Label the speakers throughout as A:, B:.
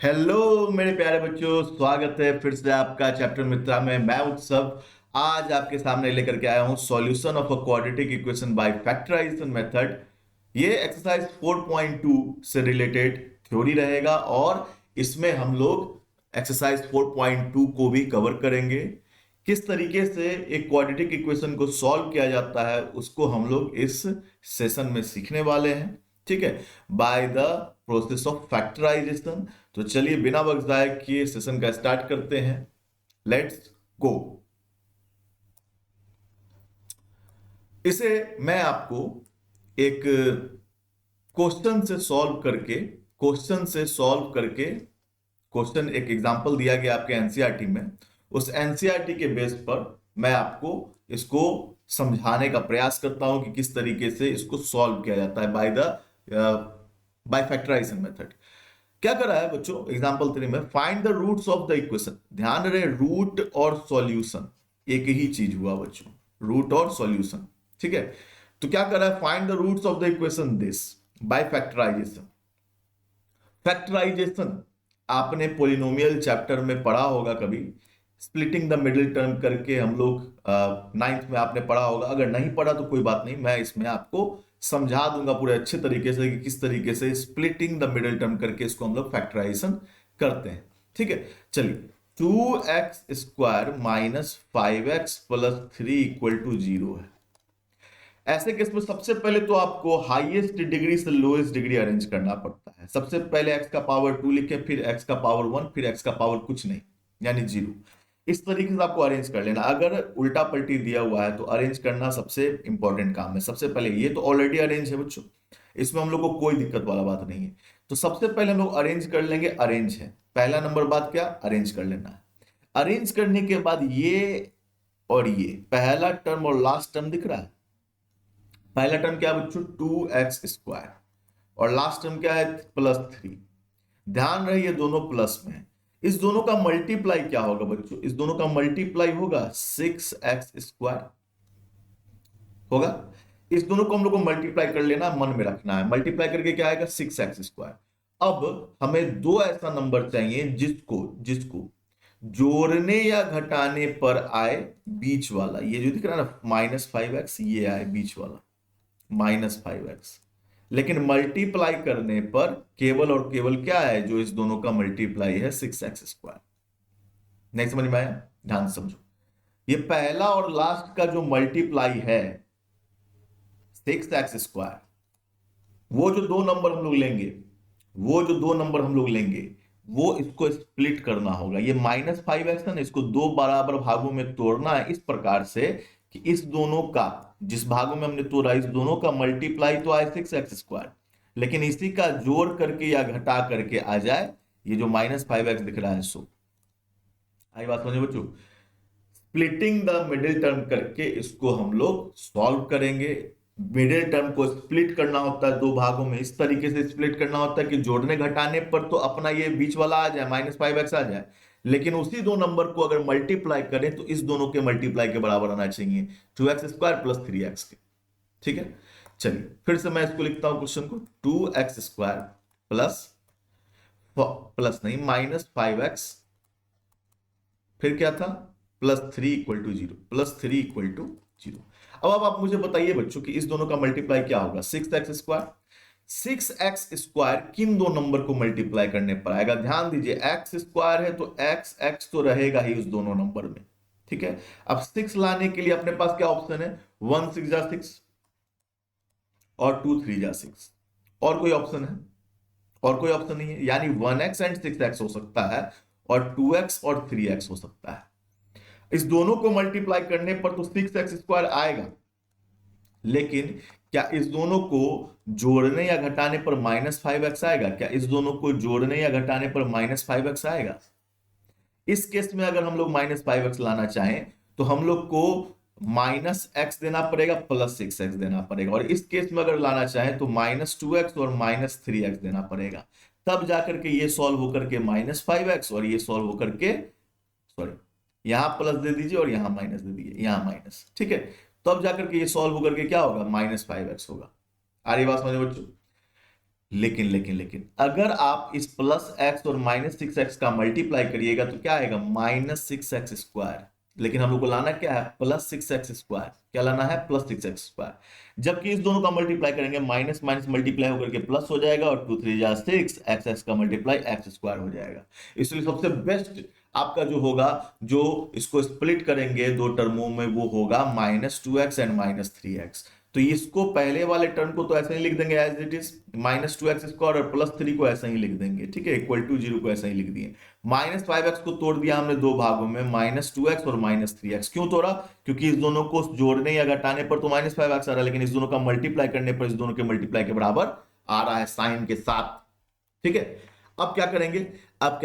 A: Hello मेरे प्यारे बच्चों, स्वागत है फिर से आपका चैप्टर मित्रा में। मैं उत्सव आज आपके सामने लेकर के आया हूं solution of a quadratic equation by factorisation method. ये एक्सरसाइज 4.2 से रिलेटेड थ्योरी रहेगा और इसमें हम लोग एक्सरसाइज 4.2 को भी कवर करेंगे। किस तरीके से एक क्वाड्रेटिक इक्वेशन को सॉल्व किया जाता है उसको हम लोग इस सेशन में सीखने वाले हैं। ठीक है, by the process of factorisation. तो चलिए बिना वक्त जाए किए सेशन का स्टार्ट करते हैं। Let's go. इसे मैं आपको एक क्वेश्चन से सॉल्व करके क्वेश्चन एक एग्जांपल दिया गया आपके एनसीईआरटी में। उस एनसीईआरटी के बेस पर मैं आपको इसको समझाने का प्रयास करता हूं कि किस तरीके से इसको सॉल्व किया जाता है बाय फैक्टराइजेशन मेथड। क्या कर रहा है बच्चों, एग्जांपल 3 में find the roots of the equation. ध्यान रहे, रूट और सॉल्यूशन एक ही चीज हुआ बच्चों, रूट और सॉल्यूशन। ठीक है, तो क्या कर रहा है, find the roots of the equation this by factorisation. Factorisation आपने पोलिनोमियल चैप्टर में पढ़ा होगा कभी, स्प्लिटिंग द मिडिल टर्म करके हम लोग नाइन्थ में आपने पढ़ा होगा। अगर नहीं पढ़ा तो कोई बात नहीं, मैं इसमें आपको समझा दूंगा पूरे अच्छे तरीके से कि किस तरीके से स्प्लिटिंग द मिडिल टर्म करके इसको हम लोग फैक्टराइजेशन करते हैं। ठीक है, चलिए 2x² minus 5x plus 3 equal to 0 है। ऐसे केस में सबसे पहले तो आपको हाईएस्ट डिग्री से लोएस्ट डिग्री अरेंज करना पड़ता है। सबसे पहले x का पावर 2 लिखे, फिर x का पावर 1, फिर x का पावर कुछ नहीं यानी 0। इस तरीके से आपको अरेंज कर लेना। अगर उल्टा पलटी दिया हुआ है तो अरेंज करना सबसे इंपॉर्टेंट काम है। सबसे पहले ये तो ऑलरेडी अरेंज है बच्चों, इसमें हम लोग को कोई दिक्कत वाला बात नहीं है। तो सबसे पहले हम लोग अरेंज कर लेंगे, अरेंज है पहला नंबर। बात क्या, अरेंज कर लेना है। अरेंज करने के बाद ये और ये पहला टर्म और लास्ट टर्म दिख रहा है। पहला टर्म क्या है बच्चों, 2x² और लास्ट टर्म क्या है, +3। ध्यान रहे ये दोनों प्लस में है। इस दोनों का मल्टीप्लाई क्या होगा बच्चों, इस दोनों का मल्टीप्लाई होगा 6x² होगा। इस दोनों को हम लोग को मल्टीप्लाई कर लेना, मन में रखना है। मल्टीप्लाई करके क्या आएगा, 6x²। अब हमें दो ऐसा नंबर चाहिए जिसको जिसको जोड़ने या घटाने पर आए बीच वाला। ये जो दिख रहा है ना -5x, ये आए बीच वाला -5x। लेकिन मल्टीप्लाई करने पर केवल और केवल क्या है, जो इस दोनों का मल्टीप्लाई है 6x²। नहीं समझ में आया, ध्यान से समझो। ये पहला और लास्ट का जो मल्टीप्लाई है 6x², वो जो दो नंबर हम लोग लेंगे वो इसको स्प्लिट करना होगा। ये -5x है ना, इसको दो बराबर भागों में तोड़ना है इस प्रकार से कि इस दोनों का, जिस भागों में हमने तोड़ा, इस दोनों का मल्टीप्लाई तो आए 6x², लेकिन इसी का जोड़ करके या घटा करके आ जाए ये जो -5x दिख रहा है। सो आई बात समझे बच्चों। स्प्लिटिंग द मिडिल टर्म करके इसको हम लोग सॉल्व करेंगे। मिडिल टर्म को स्प्लिट करना होता है दो भागों में, इस तरीके से स्प्लिट करना होता है कि जोड़ने घटाने पर तो अपना ये बीच वाला आ जाए, -5x आ जाए, लेकिन उसी दो नंबर को अगर मल्टीप्लाई करें तो इस दोनों के मल्टीप्लाई के बराबर आना चाहिए, 2x² प्लस 3x के। ठीक है, चलिए फिर से मैं इसको लिखता हूं क्वेश्चन को, 2x² प्लस प्लस नहीं -5x, फिर क्या था +3 इक्वल टू 0, +3 इक्वल टू 0। अब आप मुझे बताइए बच्चों कि इस दोनों का मल्टीप्लाई क्या होगा, 6x²। 6x² किन दो नंबर को मल्टीप्लाई करने पर आएगा, ध्यान दीजिए x² है तो x तो रहेगा ही उस दोनों नंबर में। ठीक है, अब 6 लाने के लिए अपने पास क्या ऑप्शन है, 1 6 जा 6 और 2 3 जा 6। और कोई ऑप्शन है, और कोई ऑप्शन नहीं है। यानी 1x एंड 6x हो सकता है और 2x और 3x हो सकता है। इस दोनों को मल्टीप्लाई करने पर तो 6x² आएगा, लेकिन क्या इस दोनों को जोड़ने या घटाने पर -5x आएगा, क्या इस दोनों को जोड़ने या घटाने पर -5x आएगा। इस केस में अगर हम लोग -5x लाना चाहें तो हम लोग को -x देना पड़ेगा +6x देना पड़ेगा, और इस केस में अगर लाना चाहें तो -2x और -3x देना पड़ेगा। तब जाकर के ये सॉल्व होकर के -5x और ये सॉल्व होकर के, सॉरी यहां प्लस दे दीजिए और यहां माइनस दे दीजिए, यहां माइनस। ठीक है, तब जाकर के ये सॉल्व होकर के क्या होगा, -5x होगा। आ रही बात समझो बच्चों। लेकिन अगर आप इस प्लस एक्स और माइनस 6x का मल्टीप्लाई करिएगा तो क्या आएगा, -6x²। लेकिन हम लोग को लाना क्या है, +6x²। क्या लाना है, +6x²। जबकि इस दोनों का मल्टीप्लाई करेंगे, माइनस माइनस मल्टीप्लाई होकर के प्लस हो जाएगा और 2 3 जा 6, x का मल्टीप्लाई x² हो जाएगा। इसलिए सबसे बेस्ट आपका जो होगा, जो इसको स्प्लिट करेंगे दो टर्मों में, वो होगा -2x एंड -3x। तो इसको पहले वाले टर्म को तो ऐसे ही लिख देंगे एज इट इज, -2x² और +3 को ऐसे ही लिख देंगे, ठीक है, =0 को ऐसे ही लिख दिए। -5x को तोड़ दिया हमने दो भागों में, -2x और -3x। क्यों तोड़ा, क्योंकि इस दोनों को जोड़ने या घटाने पर तो -5x आ रहा है, लेकिन इस दोनों का मल्टीप्लाई करने पर इस दोनों के मल्टीप्लाई के बराबर आ रहा है साइन के साथ, ठीक है। अब क्या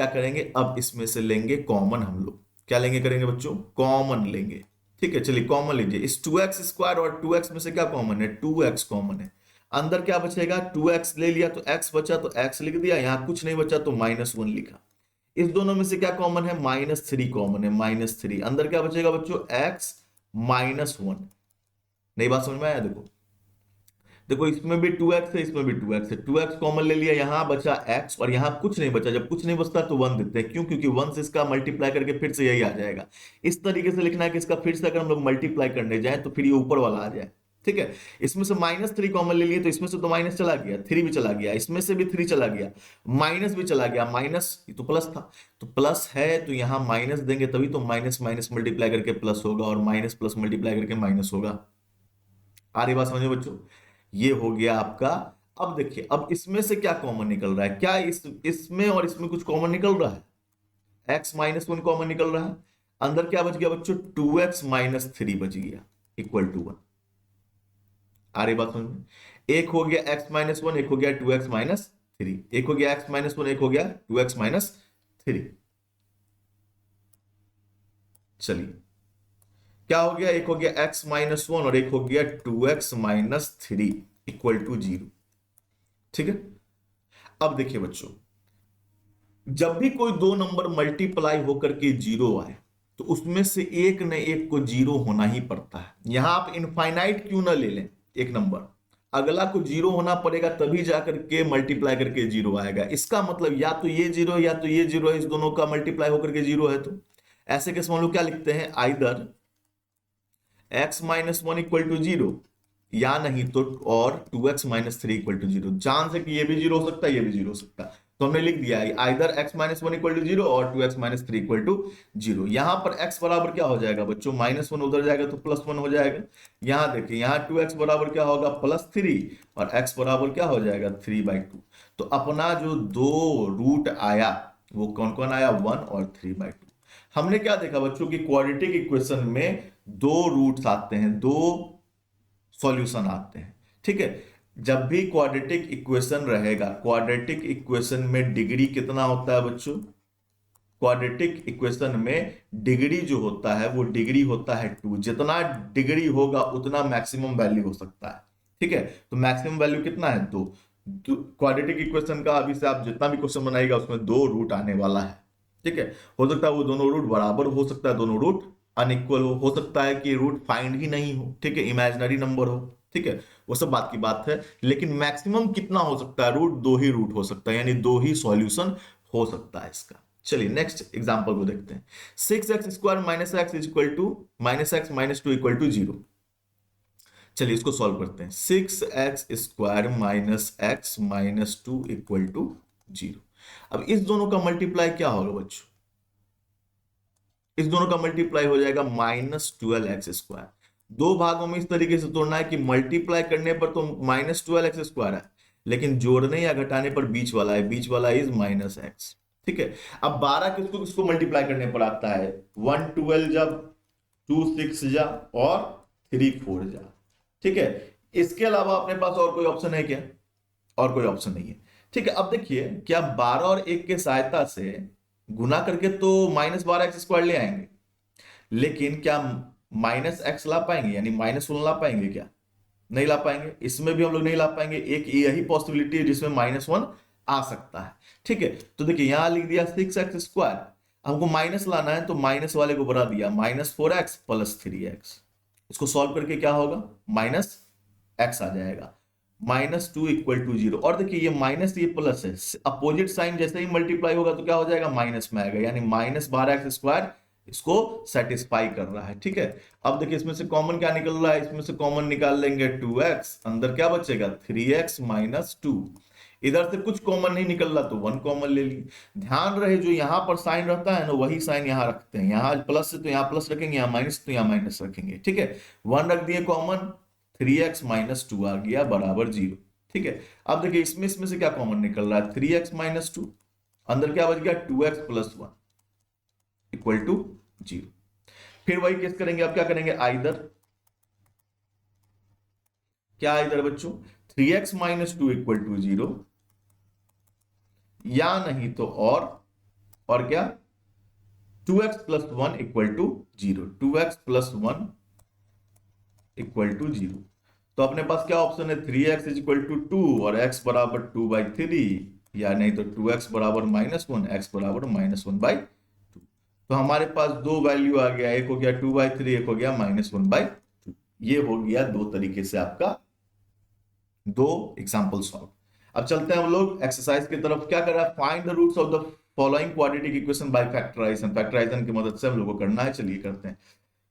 A: करेंगे, अब इसमें से लेंगे कॉमन हम लोग। क्या लेंगे करेंगे बच्चों, कॉमन लेंगे, ठीक है। चलिए कॉमन लीजिए, इस 2x² और 2x में से क्या कॉमन है, 2x कॉमन है। अंदर क्या बचेगा, 2x ले लिया तो x बचा तो x लिख दिया, यहां कुछ नहीं बचा तो -1 लिखा। इस दोनों में से क्या कॉमन है, -3 कॉमन है, -3। अंदर क्या बचेगा बच्चों, x -1। नई बात समझ में आया, देखो देखो इसमें भी 2x है, इसमें भी 2x है, 2x कॉमन ले लिया, यहां बचा x और यहां कुछ नहीं बचा। जब कुछ नहीं बचता तो 1 देते हैं, क्यों, क्योंकि 1 से इसका मल्टीप्लाई करके फिर से यही आ जाएगा। इस तरीके से लिखना है कि इसका फिर से अगर हम लोग मल्टीप्लाई करने जाए तो फिर ये ऊपर वाला आ जाए, ठीक है। इसमें से -3 कॉमन ले लिए तो इसमें से तो माइनस चला गया, 3 भी चला गया, इसमें से भी 3 चला गया, माइनस भी चला गया, माइनस तो प्लस था, तो प्लस है तो यहां माइनस देंगे तभी तो माइनस माइनस मल्टीप्लाई करके प्लस होगा और माइनस प्लस मल्टीप्लाई करके माइनस होगा। आ रही बात समझो बच्चों, ये हो गया आपका। अब देखिए, अब इसमें से क्या कॉमन निकल रहा है, क्या इसमें और इसमें कुछ कॉमन निकल रहा है, x -1 कॉमन निकल रहा है। अंदर क्या बच गया बच्चों, 2x -3 बच गया =1। आ रही बात समझ में, एक हो गया x -1, एक हो गया 2x -3, एक हो गया x -1, एक हो गया 2x -3। चलिए क्या हो गया, एक हो गया x -1 और एक हो गया 2x -3 =0, ठीक है। अब देखिए बच्चों, जब भी कोई दो नंबर मल्टीप्लाई होकर के 0 आए तो उसमें से एक न एक को 0 होना ही पड़ता है। यहां आप इनफाइनाइट क्यों ना ले लें, एक नंबर अगला को 0 होना पड़ेगा, तभी जाकर के मल्टीप्लाई करके 0 आएगा। इसका मतलब या तो ये 0 या तो ये 0 है, इस दोनों का मल्टीप्लाई होकर के 0 है। तो ऐसे केस में हम लोग क्या लिखते हैं, आइदर x -1 = 0 या नहीं तो और 2x -3 = 0। जान से कि ये भी 0 हो सकता है, ये भी 0 हो सकता है, तो हमने लिख दिया है आइदर x -1 = 0 और 2x -3 = 0। यहां पर x बराबर क्या हो जाएगा बच्चों, -1 उधर जाएगा तो +1 हो जाएगा। यहां देखिए, यहां 2x बराबर क्या होगा, +3 और x बराबर क्या हो जाएगा, 3/2। तो अपना जो दो रूट आया वो कौन कौन आया, 1 और 3/2। हमने क्या देखा बच्चों की क्वाड्रेटिक इक्वेशन में दो रूट्स आते हैं, दो सॉल्यूशन आते हैं, ठीक है। जब भी क्वाड्रेटिक इक्वेशन रहेगा, क्वाड्रेटिक इक्वेशन में डिग्री कितना होता है बच्चों, क्वाड्रेटिक इक्वेशन में डिग्री जो होता है वो डिग्री होता है 2। जितना डिग्री होगा उतना मैक्सिमम वैल्यू हो सकता है, ठीक है। तो मैक्सिमम वैल्यू कितना है, 2। क्वाड्रेटिक इक्वेशन का अभी से आप जितना भी क्वेश्चन बनाएगा उसमें 2 रूट आने वाला है, ठीक है। हो सकता है वो दोनों रूट बराबर हो सकता है, दोनों रूट अनइक्वल हो सकता है कि रूट फाइंड ही नहीं हो, ठीक है, इमेजिनरी नंबर हो, ठीक है, वो सब बात की बात है। लेकिन मैक्सिमम कितना हो सकता है, रूट 2 ही रूट हो सकता है, यानी 2 ही सॉल्यूशन हो सकता है इसका। चलिए नेक्स्ट एग्जांपल को देखते हैं। 6x² - x -2 = 0। चलिए इसको सॉल्व करते हैं। 6x² - x -2 = 0। अब इस दोनों का मल्टीप्लाई क्या होगा बच्चों, इस दोनों का मल्टीप्लाई हो जाएगा -12x²। दो भागों में इस तरीके से तोड़ना है कि मल्टीप्लाई करने पर तो -12x² है, लेकिन जोड़ने या घटाने पर बीच वाला है, बीच वाला इज -x, ठीक है। अब 12 किसको किसको मल्टीप्लाई करने पर आता है, 1 12 जा, 2 6 जा और 3 4 जा, ठीक है। इसके अलावा अपने पास और कोई ऑप्शन है क्या, और कोई ऑप्शन नहीं है, ठीक है। अब देखिए, क्या 12 और 1 के सहायता से गुना करके तो -12x² ले आएंगे, लेकिन क्या -x ला पाएंगे, यानी -1 ला पाएंगे क्या, नहीं ला पाएंगे। इसमें भी हम लोग नहीं ला पाएंगे, एक यही पॉसिबिलिटी है जिसमें -1 आ सकता है, ठीक है। तो देखिए यहां लिख दिया 6x², हमको माइनस लाना है तो माइनस वाले को बढ़ा दिया, -4x + 3x। इसको सॉल्व करके क्या होगा, -x आ जाएगा। -2 इक्वल टू 0। और देखिए ये माइनस ये प्लस है, अपोजिट साइन जैसे ही मल्टीप्लाई होगा तो क्या हो जाएगा, माइनस में आएगा, यानी -12x² इसको सेटिस्फाई कर रहा है। ठीक है, अब देखिए इसमें से कॉमन क्या निकल रहा है, इसमें से कॉमन निकाल लेंगे 2x, अंदर क्या बचेगा 3x - 2। इधर से कुछ कॉमन नहीं निकल रहा तो 1 कॉमन ले लिए। ध्यान रहे जो यहाँ पर साइन रहता है ना वही साइन यहाँ रखते हैं, यहाँ प्लस है तो यहाँ प्लस रखेंगे, यहाँ माइनस तो यहाँ माइनस रखेंगे। ठीक है, 1 रख दिए कॉमन, 3x - 2 आ गया बराबर 0। ठीक है, अब देखिए इसमें से क्या कॉमन निकल रहा है, 3x - 2, अंदर क्या बच गया 2x + 1 इक्वल टू 0। फिर वही केस करेंगे, अब क्या करेंगे, आइदर क्या आइदर बच्चों 3x - 2 इक्वल टू 0, या नहीं तो और क्या 2x + 1 equal to 0, 2x + 1 equal to 0। तो अपने पास क्या ऑप्शन है, 3x = 2 और x बराबर 2/3, या नहीं तो 2x बराबर -1, x बराबर -1/2। तो हमारे पास दो वैल्यू आ गया, एक हो गया 2/3, एक हो गया -1/2। ये हो गया दो तरीके से आपका दो एग्जाम्पल सॉल्व। अब चलते हैं हम लोग एक्सरसाइज की तरफ। क्या कर रहा है, find the roots of the following quadratic equation by factorisation. Factorisation की मदद से हम लोग को करना है, चलिए करते हैं।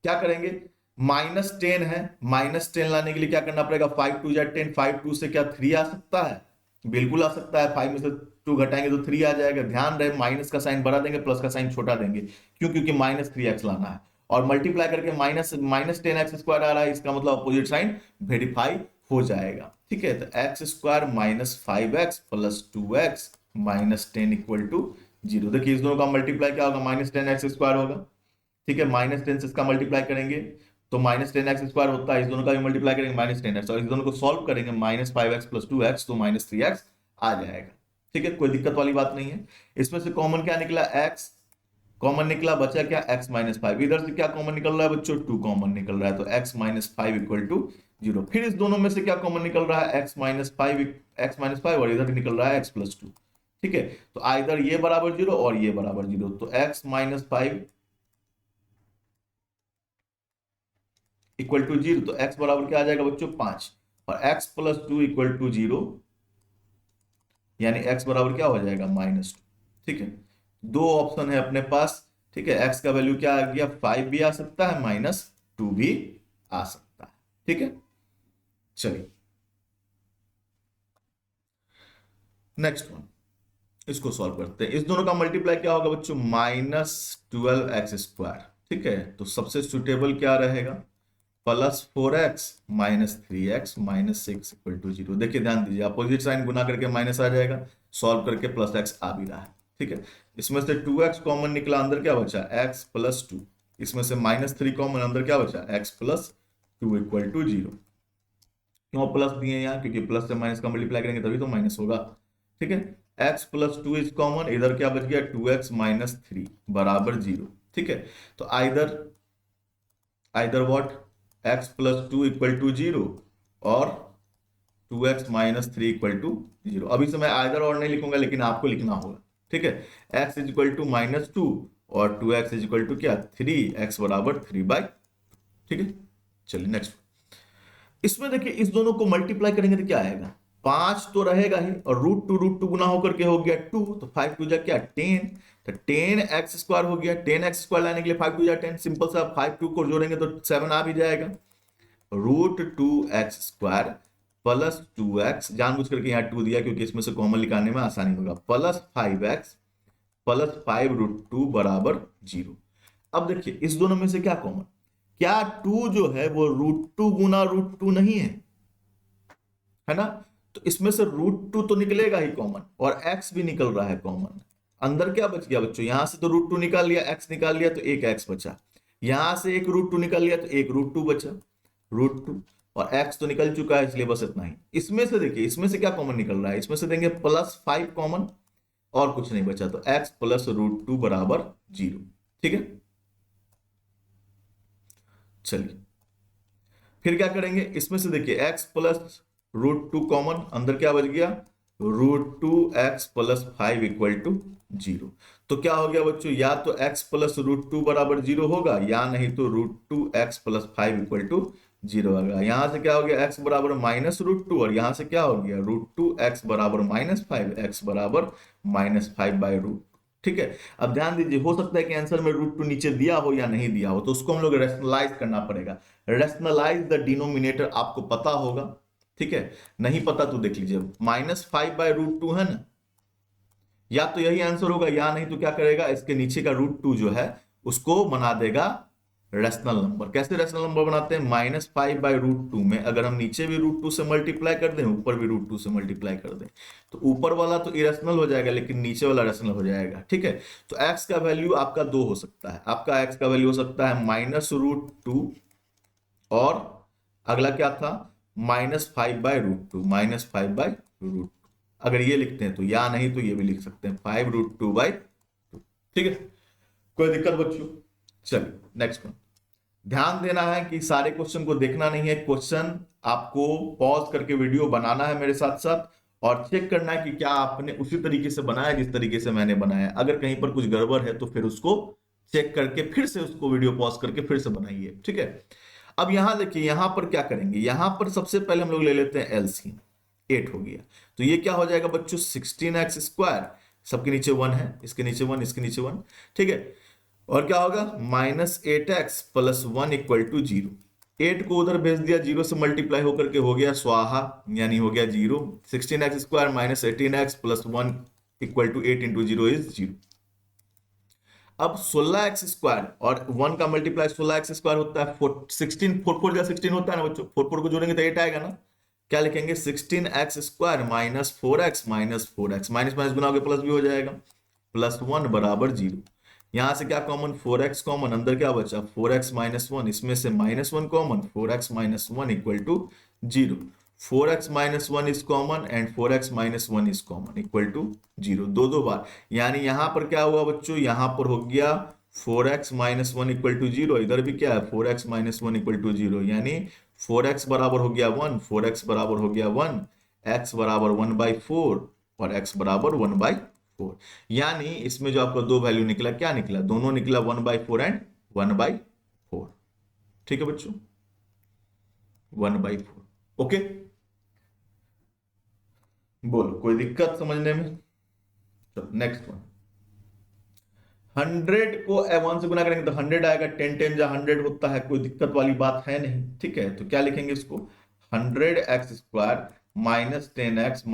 A: क्या करेंगे, -10 है, -10 लाने के लिए क्या करना पड़ेगा, 5 2 10, 5 2 से क्या 3 आ सकता है, बिल्कुल आ सकता है। 5 में से 2 घटाएंगे तो 3 आ जाएगा। ध्यान रहे माइनस का साइन बड़ा देंगे, प्लस का साइन छोटा देंगे, क्यों, क्योंकि -3x लाना है और मल्टीप्लाई करके -10x² आ रहा है, इसका मतलब अपोजिट साइन वेरीफाई हो जाएगा। ठीक है, तो x² - 5x + 2x - 10 equal to 0। देखिए इस दोनों का मल्टीप्लाई क्या होगा, -10x² होगा। ठीक है, -10 से इसका मल्टीप्लाई करेंगे तो -10x² होता है, इस दोनों का भी मल्टीप्लाई करेंगे -10x, और इस दोनों को सॉल्व करेंगे -5x + 2x तो -3x आ जाएगा। ठीक है, कोई दिक्कत वाली बात नहीं है। इसमें से कॉमन क्या निकला, x कॉमन निकला, बचा क्या x - 5। इधर से क्या कॉमन निकल रहा है बच्चों, 2 कॉमन निकल रहा है, तो x - 5 इक्वल टू 0। फिर इस दोनों में से क्या कॉमन निकल रहा है, x - 5 और इधर निकल रहा है x + 2। ठीक है, तो आइदर ये बराबर 0 और ये बराबर 0, तो x - 5 इक्वल टू 0, तो x बराबर क्या आ जाएगा बच्चों 5, और x + 2 इक्वल टू 0, यानी x बराबर क्या हो जाएगा -2। ठीक है, दो ऑप्शन है अपने पास। ठीक है, x का वैल्यू क्या आ गया, 5 भी आ सकता है, -2 भी आ सकता है। ठीक है, चलिए नेक्स्ट वन, इसको सॉल्व करते हैं। इस दोनों का मल्टीप्लाई क्या होगा बच्चों, -12x²। ठीक है, तो सबसे सुटेबल क्या रहेगा, +4x - 3x - 6 इक्वल टू 0। देखिए ध्यान दीजिए, अपोजिट साइन गुना करके माइनस आ जाएगा, सॉल्व करके +x आ भी रहा है। ठीक है, इसमें से 2x कॉमन निकला, अंदर क्या बचा x + 2। इसमें से -3 कॉमन, अंदर क्या बचा x + 2 इक्वल टू 0। क्यों प्लस दिए यहाँ, क्योंकि प्लस से माइनस का मल्टीप्लाई करेंगे तभी तो माइनस होगा। ठीक है, x + 2 इज कॉमन, इधर क्या बच गया 2x - 3 बराबर 0। ठीक है, तो either what, x + 2 equal to 0 और 2x - 3 इक्वल टू 0। अभी से मैं आइदर और नहीं लिखूंगा, लेकिन आपको लिखना होगा। ठीक है, x = -2 और 2x = क्या 3, x बराबर 3/2। ठीक है, चलिए नेक्स्ट। इसमें देखिए इस दोनों को मल्टीप्लाई करेंगे तो क्या आएगा, 5 तो रहेगा ही, और √2 गुना होकर के हो गया 2, तो 5 2 जा क्या 10, तो 10x² हो गया। 10x² लाने के लिए 5 2 जा 10, सिंपल सा 5 2 को जोड़ेंगे तो 7 आ भी जाएगा। √2x² + 2x, जानबूझ करके यहाँ 2 दिया क्योंकि इसमें से कॉमन निकालने में आसानी होगा, +5x + 5√2 बराबर 0। अब देखिए इस दोनों में से क्या कॉमन, क्या 2 जो है वो √2 गुना √2 नहीं है ना, तो इसमें से √2 तो निकलेगा ही कॉमन, और x भी निकल रहा है कॉमन। अंदर क्या बच गया बच्चों, यहां से तो √2 निकाल लिया, x निकाल लिया तो एक x बचा, यहां से एक √2 निकाल लिया तो एक √2 बचा, √2 और x तो निकल चुका है, इसलिए बस इतना ही। इसमें से देखिए, इसमें से क्या कॉमन निकल रहा है, इसमें से देंगे +5 कॉमन और कुछ नहीं बचा, तो x + √2 बराबर 0। ठीक है, चलिए फिर क्या करेंगे, इसमें से देखिए x + √2 कॉमन, अंदर क्या बच गया √2x + 5 इक्वल टू 0। तो क्या हो गया बच्चों, या तो x + √2 बराबर 0 होगा, या नहीं तो √2x + 5 इक्वल टू जीरो आ गया। यहां से क्या हो गया, x बराबर -√2, और यहां से क्या हो गया √2, x बराबर -5, x बराबर -5/√2। ठीक है, अब ध्यान दीजिए, हो सकता है कि आंसर में √2 नीचे दिया हो या नहीं दिया हो, तो उसको हम लोग रेशनलाइज करना पड़ेगा। रेशनलाइज द डिनोमिनेटर आपको पता होगा, ठीक है, नहीं पता तो देख लीजिए, -5/√2 है ना, या तो यही आंसर होगा, या नहीं तो क्या करेगा, इसके नीचे का √2 जो है उसको बना देगा रेशनल नंबर। कैसे रेशनल नंबर बनाते हैं, -5/√2 में अगर हम नीचे भी √2 से मल्टीप्लाई कर दें, ऊपर भी √2 से मल्टीप्लाई कर दें, तो ऊपर वाला तो इरेशनल हो जाएगा, लेकिन नीचे वाला रेशनल हो जाएगा। ठीक है, तो x का वैल्यू आपका 2 हो सकता है, आपका x का वैल्यू हो सकता है -√2, और अगला क्या था, -5/√2, -5/√2। अगर ये लिखते हैं तो, या नहीं तो ये भी लिख सकते हैं 5√2/2। ठीक है, कोई दिक्कत बच्चों? चलिए नेक्स्ट वन। ध्यान देना है कि सारे क्वेश्चन को देखना नहीं है, क्वेश्चन आपको पॉज करके वीडियो बनाना है मेरे साथ साथ, और चेक करना है कि क्या आपने उसी तरीके से बनाया जिस तरीके से मैंने बनाया। अगर कहीं पर कुछ गड़बड़ है तो फिर उसको चेक करके फिर से उसको वीडियो पॉज करके फिर से बनाइए। ठीक है, अब यहां देखिए, यहां पर क्या करेंगे, यहां पर सबसे पहले हम लोग ले लेते हैं एलसीएम। 8 हो गया, तो ये क्या हो जाएगा बच्चों, 16x², सबके नीचे 1 है, इसके नीचे 1, इसके नीचे 1। ठीक है, और क्या होगा, -8x + 1 = 0। 8 को उधर भेज दिया, 0 से मल्टीप्लाई होकर के हो गया स्वाहा, यानी हो गया 0। 16x² -18x + 1 = 8 × 0 = 0। अब 16x² और 1 का मल्टीप्लाई 16x² होता है, 16 4 4 16 होता है ना बच्चों, 4 4 को जोड़ेंगे तो 8 आएगा ना। क्या लिखेंगे, 16x² - 4x - 4x, minus minus गुना होकर प्लस भी हो जाएगा, +1 = 0। यहां से क्या कॉमन, 4x कॉमन, अंदर क्या बचा 4x - 1, इसमें से -1 common, 4x - 1 = 0। 4x - 1 is common and 4x - 1 is common, = 0, दो बार। यानी यहां पर क्या हुआ बच्चों, यहां पर हो गया 4x - 1 = 0, इधर भी क्या है 4x - 1 = 0, यानी 4x बराबर हो गया 1, 4x बराबर हो गया 1, x बराबर 1/4 और x बराबर 1/4। यानी इसमें जो आपका दो वैल्यू निकला, क्या निकला, दोनों निकला 1/4 एंड 1/4। ठीक है बच्चों, 1/4। ओके, बोलो कोई दिक्कत समझने में? चलो नेक्स्ट वन। 100 को 1 से गुना करेंगे तो 100 आएगा, 10 10 जा 100 होता है, कोई दिक्कत वाली बात है नहीं। ठीक है, तो क्या लिखेंगे इसको, 100x² -10x -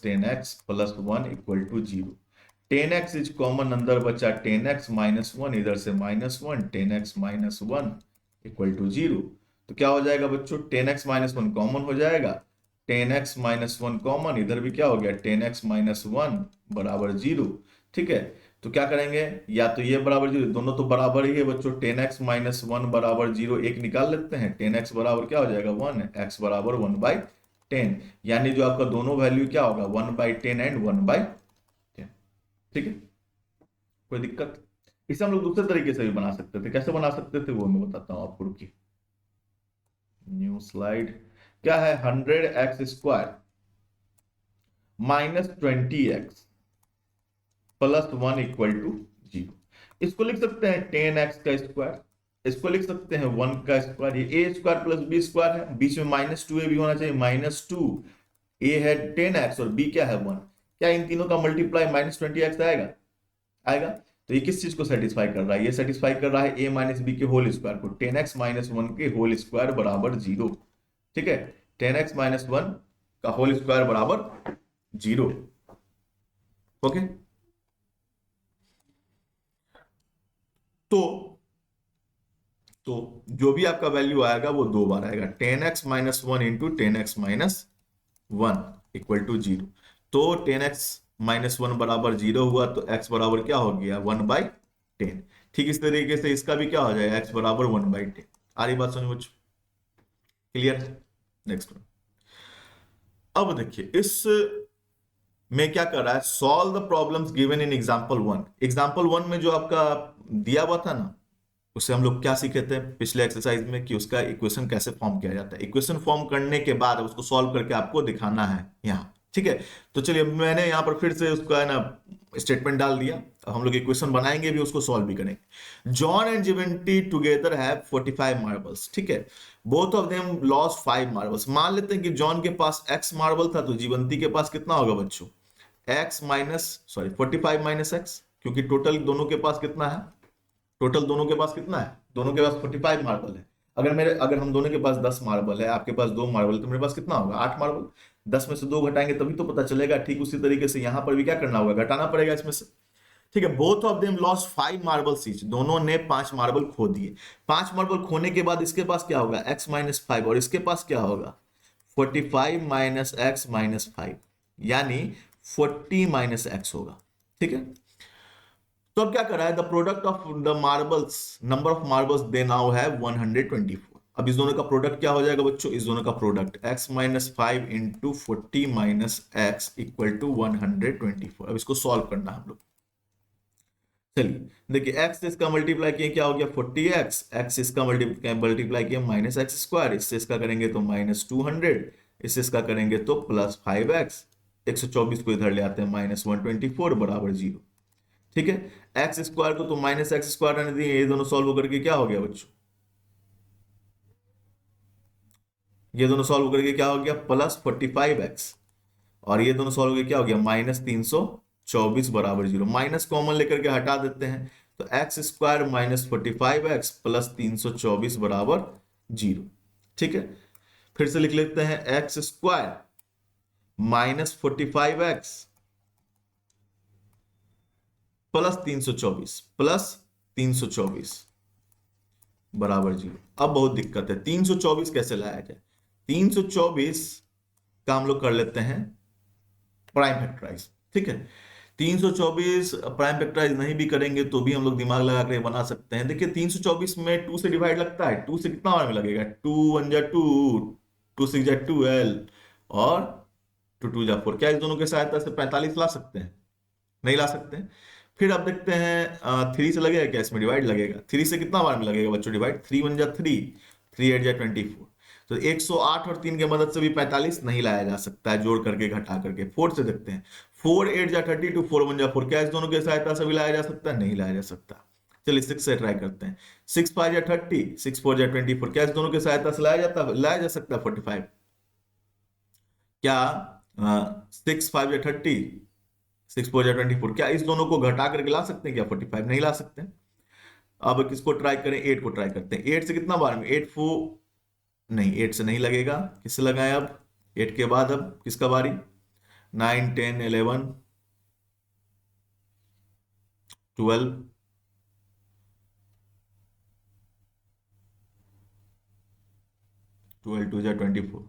A: 10x + 1 = 0। 10x is common, अंदर बचा 10x - 1, इधर से -1, 10x - 1 = 0। तो क्या हो जाएगा बच्चों, 10x - 1 कॉमन हो जाएगा, 10x - 1 कॉमन, इधर भी क्या हो गया 10x - 1 = 0। ठीक है, तो क्या करेंगे, या तो ये बराबर 0, दोनों तो बराबर ही है बच्चों, 10x - 1 = 0, एक निकाल लेते हैं, 10x बराबर क्या हो जाएगा 1, x बराबर 1/10, यानी जो आपका दोनों वैल्यू क्या होगा 1/10 एंड 1/10। ठीक है, कोई दिक्कत? इसे हम लोग दूसरे तरीके से भी बना सकते थे, कैसे बना सकते थे वो मैं बताता हूँ आपको, रुकिए, न्यू स्लाइड। क्या है, 100x² -20x + 1 = 0। इसको लिख सकते हैं 10x², इसको लिख सकते हैं 1 का स्क्वायर, ये a² + b² है, बीच में -2a भी होना चाहिए, -2, a है 10x और b क्या है 1। क्या इन तीनों का मल्टीप्लाई -20x आएगा? आएगा। तो ये किस चीज को सेटिस्फाई कर रहा है, ये सेटिस्फाई कर रहा है a - b के होल स्क्वायर को, 10x - 1 के होल स्क्वायर बराबर 0। ठीक है, 10x - 1 का होल स्क्वायर बराबर 0। ओके, तो जो भी आपका वैल्यू आएगा वो दो बार आएगा, 10x - 1 × 10x - 1 = 0। तो 10x - 1 बराबर 0 हुआ, तो x बराबर क्या हो गया 1/10। ठीक इस तरीके से इसका भी क्या हो जाएगा, x बराबर 1/10। आ रही बात समझ में? क्लियर? Next one. अब देखिए इस में क्या कर रहा है, solve the problems given in example 1। Example 1 में जो आपका दिया हुआ था ना, उससे हम लोग क्या सीखे थे पिछले एक्सरसाइज में, कि उसका इक्वेशन कैसे फॉर्म किया जाता है। इक्वेशन फॉर्म करने के बाद उसको सॉल्व करके आपको दिखाना है यहाँ। ठीक है, तो चलिए मैंने यहाँ पर फिर से उसका है ना स्टेटमेंट डाल दिया। अब हम लोग इक्वेशन बनाएंगे भी, उसको सॉल्व भी करेंगे। John and Jivanti together have 45 marbles, ठीक है। Both of them lost 5 marbles. मान लेते हैं कि जॉन के पास x मार्बल था, तो जीवंती के पास कितना होगा बच्चों? x minus, sorry 45 minus x, क्योंकि टोटल दोनों के पास कितना है? टोटल दोनों के पास कितना है? दोनों के पास 45 मार्बल है। अगर हम दोनों के पास 10 मार्बल है, आपके पास 2 मार्बल, तो मेरे पास कितना होगा? 8 मार्बल। 10 में से 2 घटाएंगे तभी तो पता चलेगा। ठीक उसी तरीके से यहां पर भी क्या करना होगा? घटाना पड़ेगा इसमें से। ठीक है। Both of them lost 5 marble each. दोनों ने 5 मार्बल खो दिए। 5 मार्बल खोने के बाद इसके पास क्या होगा? x माइनस 5, और इसके पास क्या होगा? 45 माइनस एक्स माइनस 5, यानी 40 माइनस एक्स होगा। ठीक है। तो अब क्या कर रहा है? The product of the marbles, number of marbles they now have 124। अब इस दोनों का प्रोडक्ट क्या हो जाएगा बच्चों? इस दोनों का product x minus 5 into 40 minus x equal to 124। अब इसको सॉल्व करना हम लोग। चलिए देखिए, x से इसका मल्टीप्लाई किए क्या हो गया? 40x। x से इसका मल्टीप्लाई किए माइनस एक्स स्क्वायर। इससे इसका करेंगे तो माइनस 200। इससे इसका करेंगे तो प्लस 5x। 124 को इधर ले आते हैं, माइनस 124 बराबर 0। ठीक है। एक्स स्क्वायर को तो माइनस एक्स स्क्वायर रहने दिए, ये दोनों सॉल्व होकर के क्या हो गया बच्चों? ये दोनों सॉल्व होकर के क्या हो गया? Plus 45x। और ये दोनों सॉल्व होकर क्या हो गया? माइनस 324 बराबर 0। माइनस कॉमन लेकर के हटा देते हैं, तो x square minus 45x plus 324 बराबर 0। ठीक है। फिर से लिख लेते हैं, x square minus 45x plus 324 बराबर 0। अब बहुत दिक्कत है, 324 कैसे लाया जाए? 324 का हम लोग कर लेते हैं प्राइम फैक्टराइज। ठीक है। 324 प्राइम फैक्टराइज नहीं भी करेंगे तो भी हम लोग दिमाग लगा कर बना सकते हैं। देखिए 324 में 2 से डिवाइड लगता है। 2 से कितना बार में लगेगा? 2 1 जा 2, 2 6 जा 12, और 2 2 जा 4। क्या इस दोनों की सहायता से 45 ला सकते हैं? नहीं ला सकते हैं। फिर आप देखते हैं 3 से लगेगा क्या? इसमें डिवाइड लगेगा। 3 से कितना बार में लगेगा बच्चों डिवाइड? 3 1 जा 3, 3 8 जा 24। तो 108 और 3 की मदद से भी 45 नहीं लाया जा सकता है, जोड़ करके घटा करके। 4 से देखते हैं, 4 8 जा 32, 4 1 जा 4। क्या इस दोनों की सहायता से भी लाया जा सकता है? नहीं लाया जा सकता। चलिए 6 से ट्राई करते हैं। 6 5 जा 30, 6 4 जा 24। क्या इस दोनों की सहायता से लाया जा सकता है 45? क्या 6 5 जा 30, 6 4 जा 24, क्या इस दोनों को घटा करके ला सकते हैं क्या 45? नहीं ला सकते हैं। अब किसको ट्राई करें? 8 को ट्राई करते हैं। 8 से कितना बार में? 8 4, नहीं 8 से नहीं लगेगा। किससे लगाएं अब? 8 के बाद अब किसका बारी? 9 10 11 12, 12 2 जा 24।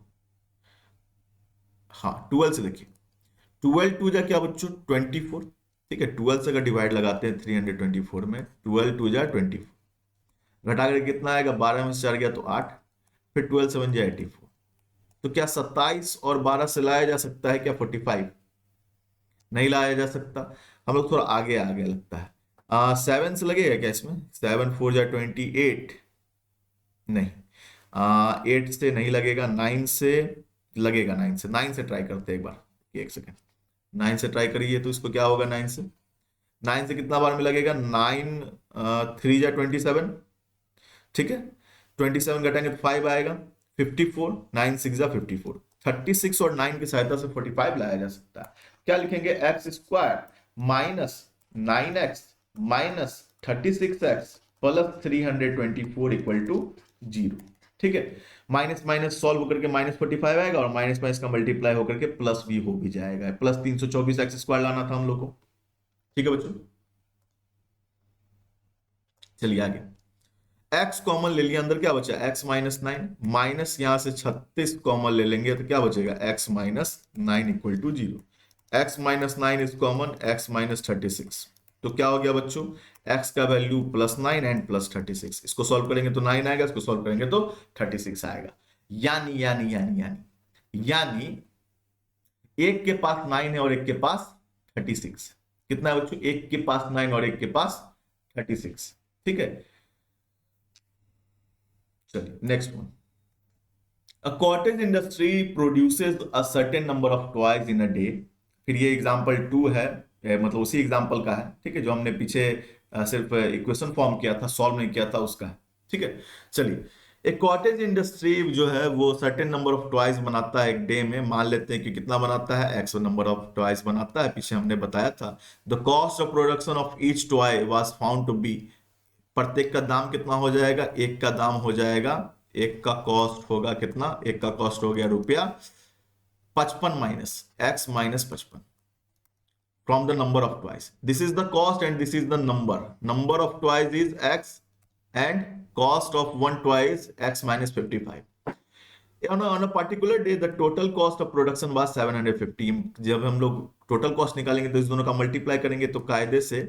A: हाँ 12 से देखिए, 12 2 जा क्या बच्चों? 24। ठीक है। 12 से अगर डिवाइड लगाते हैं 324 में, 12 2 जा 24, घटा करके कितना आएगा? 12 में से 4 गया तो 8, फिर 12 7 जा 84। तो क्या 27 और 12 से लाया जा सकता है क्या 45? नहीं लाया जा सकता। हम लोग थोड़ा आगे आगे लगता है। 7 से लगेगा क्या इसमें? 7 4 जा 28, नहीं। 8 से नहीं लगेगा। 9 से लगेगा। 9 से ट्राई करते हैं एक बार, एक सेकेंड। 9 से ट्राई करिए तो इसको क्या होगा? 9 से कितना बार में लगेगा? 9 3 जा 27। ठीक है। 27 घटाएंगे तो 5 आएगा। 54, 9 6 जा 54। 36 और 9 की सहायता से 45 लाया जा सकता है। क्या लिखेंगे? X square minus 9x minus 36x plus 324 equal to 0। ठीक है। माइनस माइनस सॉल्व होकर के माइनस 45 आएगा, और माइनस माइनस का मल्टीप्लाई होकर के प्लस भी हो भी जाएगा। प्लस 324 एक्स स्क्वायर लाना था हम लोग को। ठीक है बच्चों। चलिए आगे। x कॉमन ले लिया, अंदर क्या बचा? x माइनस 9, माइनस यहां से 36 कॉमन ले लेंगे तो क्या बचेगा? x minus 9 equal to 0। x minus 9 is common, x minus 36। तो क्या हो गया बच्चों? x का वैल्यू प्लस 9 एंड प्लस 36। इसको सॉल्व करेंगे तो 9 आएगा, इसको सॉल्व करेंगे तो 36 आएगा। यानी यानी यानी यानी यानी एक के पास 9 है और एक के पास 36। कितना है बच्चों? एक के पास 9 और एक के पास 36। ठीक है। चलिए next one. A cottage industry produces a certain number of toys in a day। फिर ये एग्जांपल 2 है। मतलब उसी एग्जाम्पल का है, ठीक है, जो हमने पीछे सिर्फ इक्वेशन फॉर्म किया था, सॉल्व नहीं किया था उसका है, ठीक है। चलिए, एक कॉटेज इंडस्ट्री जो है वो सर्टेन नंबर ऑफ टॉयज बनाता है एक डे में, मान लेते हैं कि कितना बनाता है, एक्स नंबर ऑफ टॉयज बनाता है, पीछे हमने बताया था। The cost of production of each toy was found to be, प्रत्येक का दाम कितना हो जाएगा, एक का दाम हो जाएगा, एक का कॉस्ट होगा कितना, एक का कॉस्ट हो गया रुपया 55 minus x minus 55 from the number of twice. This is the cost and this is the number. Number of twice is x and cost of one twice x minus 55. On a particular day the total cost of production was 750. जब हम लोग total cost निकालेंगे तो इस दोनों का multiply करेंगे तो कायदे से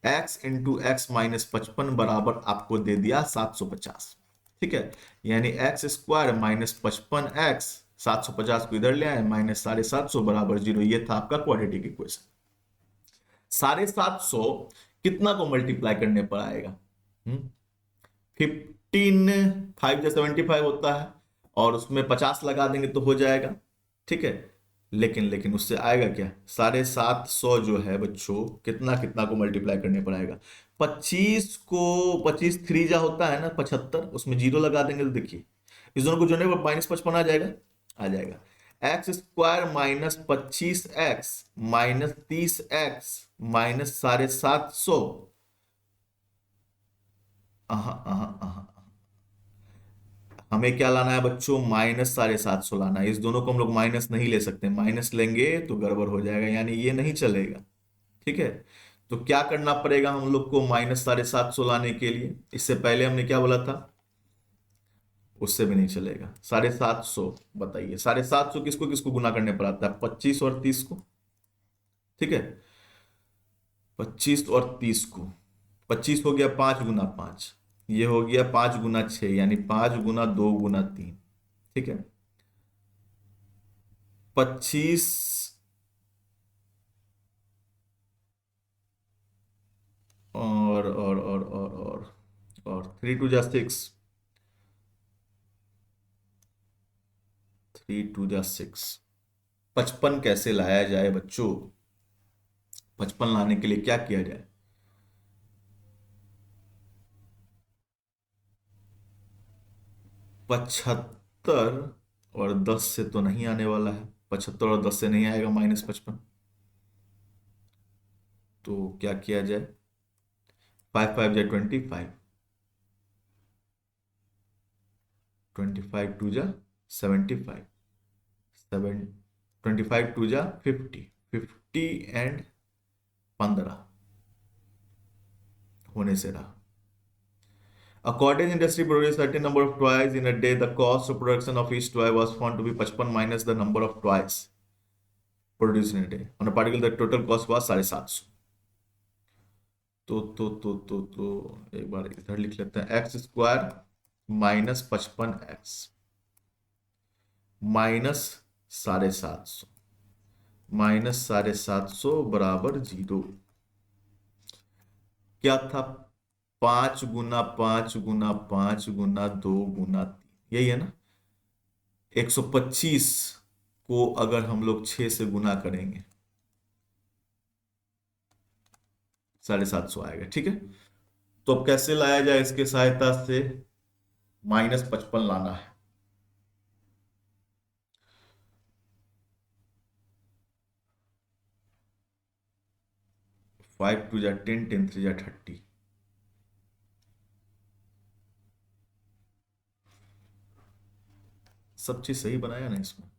A: x इंटू एक्स माइनस 55 बराबर आपको दे दिया 750, ठीक है। यानी एक्स स्क्वायर माइनस 55x, 750 को इधर ले आए, माइनस 750 बराबर 0। ये था आपका क्वाड्रेटिक इक्वेशन। 750 कितना को मल्टीप्लाई करने पर आएगा, 15, 5 या 75 होता है, और उसमें 50 लगा देंगे तो हो जाएगा, ठीक है। लेकिन उससे आएगा क्या, 750 जो है बच्चों कितना कितना को मल्टीप्लाई करने पर आएगा, 25 को, 25 3 जा होता है ना 75, उसमें 0 लगा देंगे तो देखिए इस दोनों को जोड़ने पर माइनस 55 आ जाएगा। X square minus 25x minus 30x minus 750, हमें क्या लाना है बच्चों, माइनस 750 लाना है। इस दोनों को हम लोग माइनस नहीं ले सकते, माइनस लेंगे तो गड़बड़ हो जाएगा, यानी ये नहीं चलेगा, ठीक है। तो क्या करना पड़ेगा हम लोग को माइनस 750 लाने के लिए, इससे पहले हमने क्या बोला था, उससे भी नहीं चलेगा। 750 बताइए, 750 किसको किसको गुना करने पर आता है, 25 और 30 को, ठीक है। 25 और 30 को, 25 हो गया 5 गुना 5, ये हो गया 5 गुना 6, यानी 5 गुना 2 गुना 3, ठीक है। 25 और 3 2 जा 6, 3 2 जा 6। 55 कैसे लाया जाए बच्चों, 55 लाने के लिए क्या किया जाए, 75 और 10 से तो नहीं आने वाला है, 75 और 10 से नहीं आएगा माइनस 55, तो क्या किया जाए, 5 5 जा 25, 25 2 जा 75, 7 25 2 जा 50, 50 एंड 15 होने से रहा। A cottage industry produced certain number of toys in a day. The cost of production of each toy was found to be 55 minus the number of toys produced in a day. On a particular, the total cost was 750. तो एक बार इधर लिख लेते हैं, x square minus 55x minus 750 minus 750 बराबर 0। क्या था, 5 गुना 5 गुना 5 गुना 2 गुना 3, यही है ना। 125 को अगर हम लोग 6 से गुना करेंगे 750 आएगा, ठीक है। तो अब कैसे लाया जाए, इसके सहायता से माइनस 55 लाना है। फाइव टू जा 10, 10 3 जा 30, सब चीज सही बनाया ना इसमें।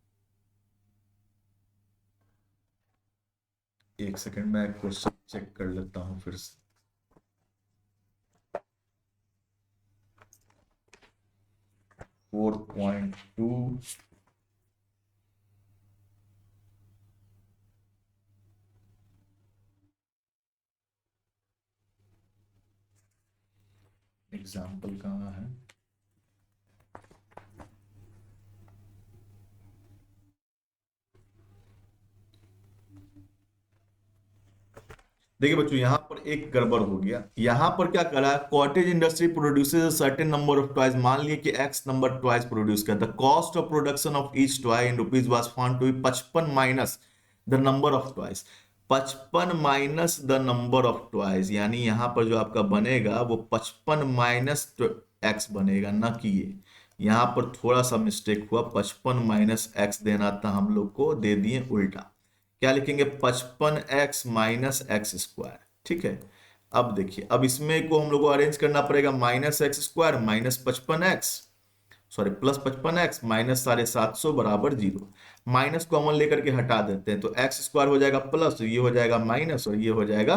A: एक सेकंड में क्वेश्चन चेक कर लेता हूं फिर से। फोर पॉइंट टू एग्जाम्पल कहाँ है, देखिए बच्चों यहां पर एक गड़बड़ हो गया। यहां पर क्या करा है, cottage industry produces certain number of toys, मान लिए कि एक्स नंबर टॉयज प्रोड्यूस कर, the cost of production of each toy in rupees was found to be 55 minus the number of toys. 55 minus the number of twice, यानी यहां पर जो आपका बनेगा वो 55 माइनस एक्स बनेगा, ना कि ये यहां पर थोड़ा सा मिस्टेक हुआ, 55 माइनस एक्स देना था हम लोग को, दे दिए उल्टा। क्या लिखेंगे? 55x minus x square. ठीक है, अब देखिए, अब इसमें को हम लोग को अरेंज करना पड़ेगा, minus x square minus 55x, sorry plus 55x minus 750 बराबर 0। माइनस कॉमन लेकर के हटा देते हैं तो एक्स स्क्वायर हो जाएगा प्लस, ये हो जाएगा माइनस और ये हो जाएगा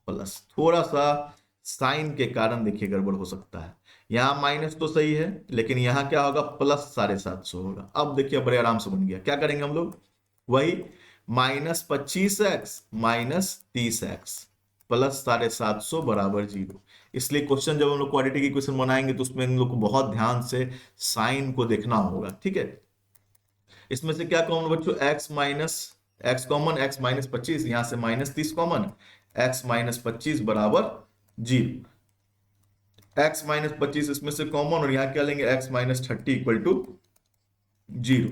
A: प्लस। थोड़ा सा साइन के कारण देखिए गड़बड़ हो सकता है, यहाँ माइनस तो सही है लेकिन यहाँ क्या होगा, प्लस 750 होगा। अब देखिए बड़े आराम से बन गया। क्या करेंगे हम लोग? वही -25x माइनस 30x प्लस 750 बराबर 0। इसलिए क्वेश्चन जब हम लोग क्वाड्रेटिक की क्वेश्चन बनाएंगे तो उसमें हम लोग को बहुत ध्यान से साइन को देखना होगा। ठीक है, इसमें से क्या कॉमन बच्चों? x minus x common, x minus 25, यहां से -30 कॉमन, x माइनस 25 बराबर 0। x माइनस 25 इसमें से कॉमन और यहां क्या लेंगे? x minus 30 equal to 0।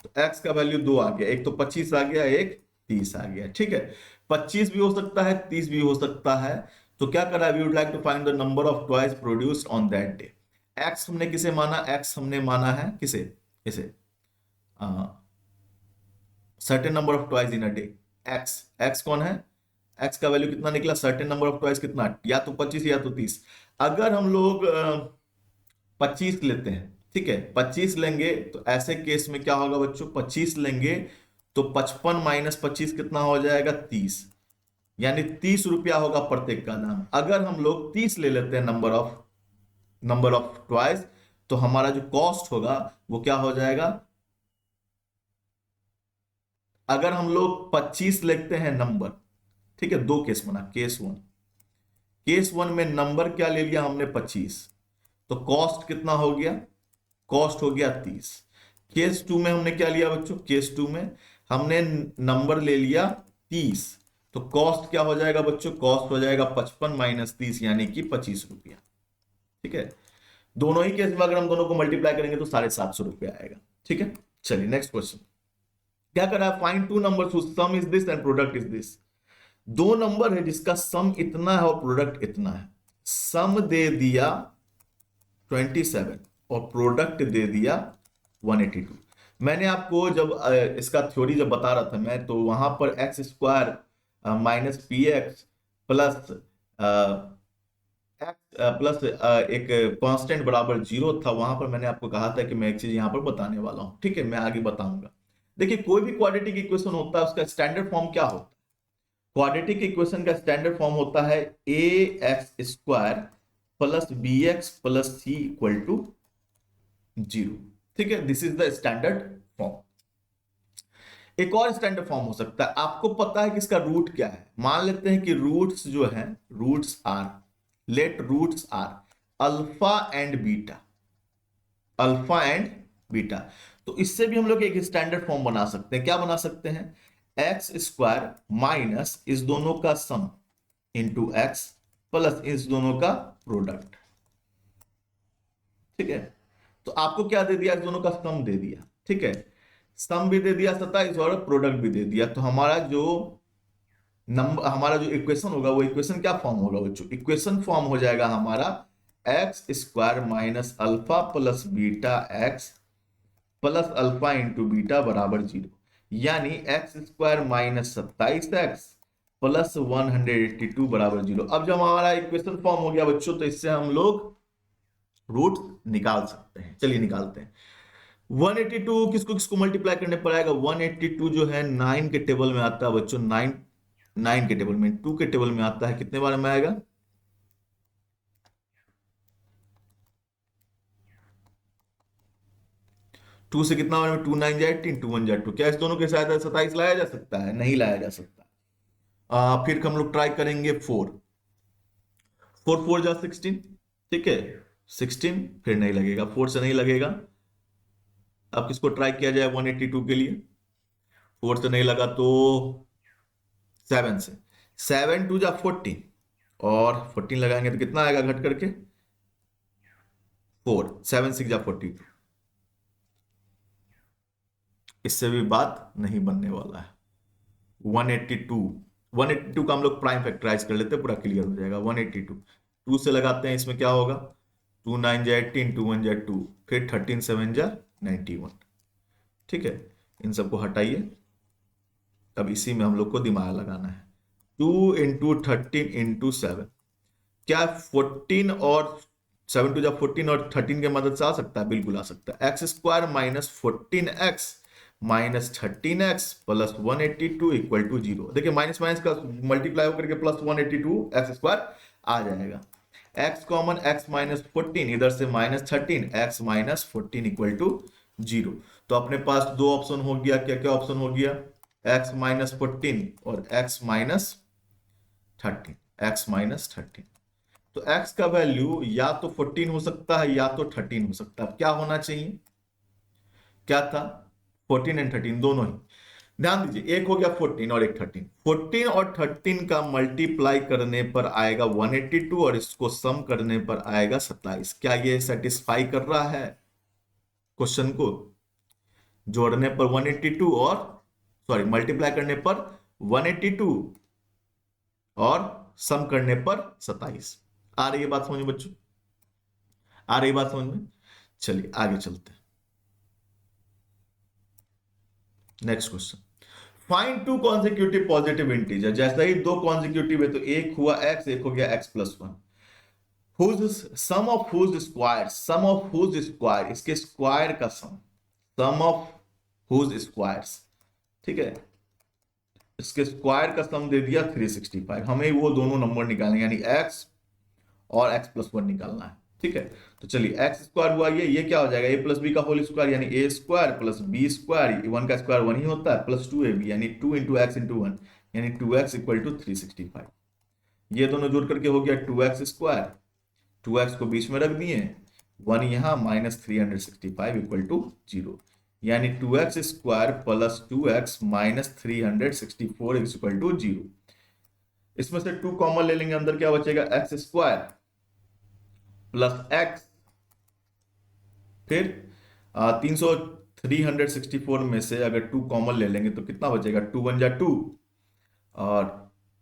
A: तो x का वैल्यू 2 आ गया, एक तो 25 आ गया, एक 30 आ गया। ठीक है, 25 भी हो सकता है, 30 भी हो सकता है। तो क्या करा? We would like to find the number of toys produced on that day. x हमने किसे माना? x हमने माना है किसे? इसे, certain number of toys in a day. x कौन है? x का वैल्यू कितना निकला? सर्टेन नंबर ऑफ टॉयज कितना? या तो 25 या तो 30। अगर हम लोग 25 लेते हैं, ठीक है, 25 लेंगे तो ऐसे केस में क्या होगा बच्चों? 25 लेंगे तो 55 माइनस 25 कितना हो जाएगा? 30, यानी 30 रुपया होगा प्रत्येक का दाम। अगर हम लोग 30 ले लेते हैं नंबर ऑफ ट्वाइस, तो हमारा जो कॉस्ट होगा वो क्या हो जाएगा? अगर हम लोग 25 लेते हैं नंबर, ठीक है, दो केस बना, केस वन में नंबर क्या ले लिया हमने? 25, तो कॉस्ट कितना हो गया? कॉस्ट हो गया 30। केस टू में हमने क्या लिया बच्चों? केस टू में हमने नंबर ले लिया 30, तो कॉस्ट क्या हो जाएगा बच्चों? कॉस्ट हो जाएगा 55 माइनस 30 यानी कि 25 रुपया। ठीक है, दोनों ही केस में अगर हम दोनों को मल्टीप्लाई करेंगे तो 750 रुपया आएगा। ठीक है, चलिए नेक्स्ट क्वेश्चन। क्या कर रहा है? Find two number whose sum is this and product is this. दो नंबर है जिसका सम इतना है और प्रोडक्ट इतना है। सम दे दिया 27 और प्रोडक्ट दे दिया 182। मैंने आपको जब इसका थ्योरी जब बता रहा था मैं, तो वहां पर x square minus P x plus plus एक कांस्टेंट बराबर 0 था। वहां पर मैंने आपको कहा था कि मैं एक चीज यहां पर बताने वाला हूं। ठीक है, मैं आगे बताऊंगा। देखिए, कोई भी क्वाड्रेटिक इक्वेशन होता है उसका स्टैंडर्ड फॉर्म क्या होता है? क्वाड्रेटिक इक्वेशन का स्टैंडर्ड फॉर्म होता है A X square plus B X plus C equal to 0। ठीक है, this is the standard form. एक और स्टैंडर्ड फॉर्म हो सकता है, आपको पता है कि इसका रूट क्या है। मान लेते हैं कि रूट्स जो है, roots are, let roots are alpha and beta, alpha and beta. तो इससे भी हम लोग एक स्टैंडर्ड फॉर्म बना सकते हैं। क्या बना सकते हैं? एक्स स्क्वायर माइनस इस दोनों का सम इंटू एक्स प्लस इस दोनों का प्रोडक्ट। ठीक है, तो आपको क्या दे दिया? इस दोनों का सम दे दिया। ठीक है, सम भी दे दिया 27 और प्रोडक्ट भी दे दिया। तो हमारा जो नंबर, हमारा जो इक्वेशन होगा वो इक्वेशन क्या फॉर्म होगा बच्चों? इक्वेशन फॉर्म हो जाएगा हमारा x square minus alpha plus beta x plus alpha into beta बराबर 0। यानी x square minus 27x plus 182 बराबर 0। अब जब हमारा इक्वेशन फॉर्म हो गया बच्चों, तो इससे हम लोग रूट निकाल सकते हैं। चलिए निकालते हैं। 182 किसको किसको मल्टीप्लाई करने पर आएगा? 182 जो है 9 के टेबल में आता है बच्चों, 9 के टेबल में, 2 के टेबल में आता है, कितने बार में आएगा? 2 से कितना बार में? 2 9 जा 18, 2 1 जा 2। क्या इस दोनों के साथ 27 लाया जा सकता है? नहीं लाया जा सकता। फिर हम लोग ट्राई करेंगे 4, 4 4 जा 16। ठीक है, 16 फिर नहीं लगेगा, 4 से नहीं लगेगा। अब किसको ट्राई किया जाए 182 के लिए? 4 से नहीं लगा तो 7 से, 7 2 जा 14 और 14 लगाएंगे तो कितना आएगा घट करके? 4, 7 6 जा 42। इससे भी बात नहीं बनने वाला है। 182 182 का हम लोग प्राइम फैक्टराइज कर लेते हैं, पूरा क्लियर हो जाएगा। 182 2 से लगाते हैं, इसमें क्या होगा, 2 9 जा 18, 2 1 जा 2, फिर 13 7 जा 91। ठीक है, इन सबको हटाइए। अब इसी में हम लोग को दिमाग लगाना है। 2 इंटू 13 इंटू 7, क्या 14 और 7 टू जा 14 और 13 के मदद से आ सकता है? बिल्कुल आ सकता है। X square minus 14x minus 13x plus 182 equal to 0। देखिए माइनस माइनस का मल्टीप्लाई होकर के प्लस 182 एक्स स्क्वायर आ जाएगा। x कॉमन, x माइनस 14, इधर से minus 13, x minus 14 equal to 0। तो अपने पास दो ऑप्शन हो गया, क्या क्या ऑप्शन हो गया, x माइनस 14 और x माइनस 13, x माइनस 13। तो x का वैल्यू या तो 14 हो सकता है या तो 13 हो सकता है। क्या होना चाहिए, क्या था, 14 एंड 13 दोनों ही। ध्यान दीजिए, एक हो गया 14 और एक 13। 14 और 13 का मल्टीप्लाई करने पर आएगा 182 और इसको सम करने पर आएगा 27। क्या ये सेटिस्फाई कर रहा है क्वेश्चन को? जोड़ने पर 182 और सॉरी मल्टीप्लाई करने पर 182 और सम करने पर 27। आ रही है बात समझ में बच्चों? आ रही बात समझ में? चलिए आगे चलते हैं। Next question, find two consecutive positive integer. जैसा ही दो कॉन्जिक्यूटिव है तो एक हुआ x, एक हो गया x plus 1। Sum of whose square, sum of whose square, इसके स्क्वायर का सम ऑफ हुज स्क्वायर्स। ठीक है, इसके स्क्वायर का सम दे दिया 365। हमें वो दोनों नंबर निकालने, यानी x और x प्लस 1 निकालना है। ठीक है, तो चलिए एक्स स्क्वायर हुआ ये क्या हो जाएगा, ए प्लस बी का होल स्क्वायर यानी A square plus B square, one का स्क्वायर वन ही होता है, प्लस 2ab यानी 2 इंटू एक्स इंटू 1 यानी 2x इक्वल टू 365। ये दोनों जोड़ करके हो गया 2x स्क्वायर, 2x को बीच में रख दिए, 1 यहाँ माइनस 365 इक्वल टू 0, यानी 2x square plus 2x minus 364 equal to 0। इसमें से 2 कॉमन ले लेंगे, अंदर क्या बचेगा, एक्स स्क्वायर प्लस एक्स, फिर 364 में से अगर 2 कॉमन ले लेंगे तो कितना बचेगा, 2 1 जा 2 और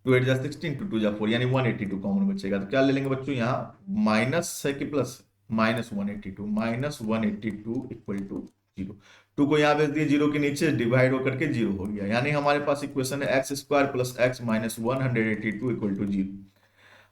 A: 2 8 जा 16, 2 2 जा 4 यानी 182 कॉमन बचेगा। तो क्या ले लेंगे बच्चों, यहाँ माइनस है कि plus, minus 182, minus 182 equal to 0। 2 को यहाँ भेज दिए 0 के नीचे, डिवाइड होकर के 0 हो गया, यानी हमारे पास इक्वेशन है x square plus x minus 182 equal to 0।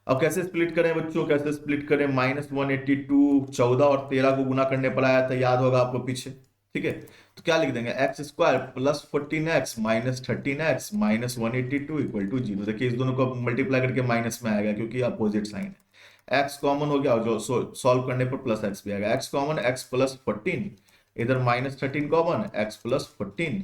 A: अब कैसे स्प्लिट करें बच्चों, कैसे स्प्लिट करें, माइनस 182 14 और 13 को गुना करने पर आया था, याद होगा आपको पीछे। ठीक है, तो क्या लिख देंगे, x square plus 14x minus 13x minus 182 equal to 0। देखिए इस दोनों को मल्टीप्लाई करके माइनस में आएगा क्योंकि अपोजिट साइन है। x कॉमन हो गया, जो सॉल्व करने पर प्लस x भी आएगा, x कॉमन x प्लस 14, इधर minus 13 common, x plus 14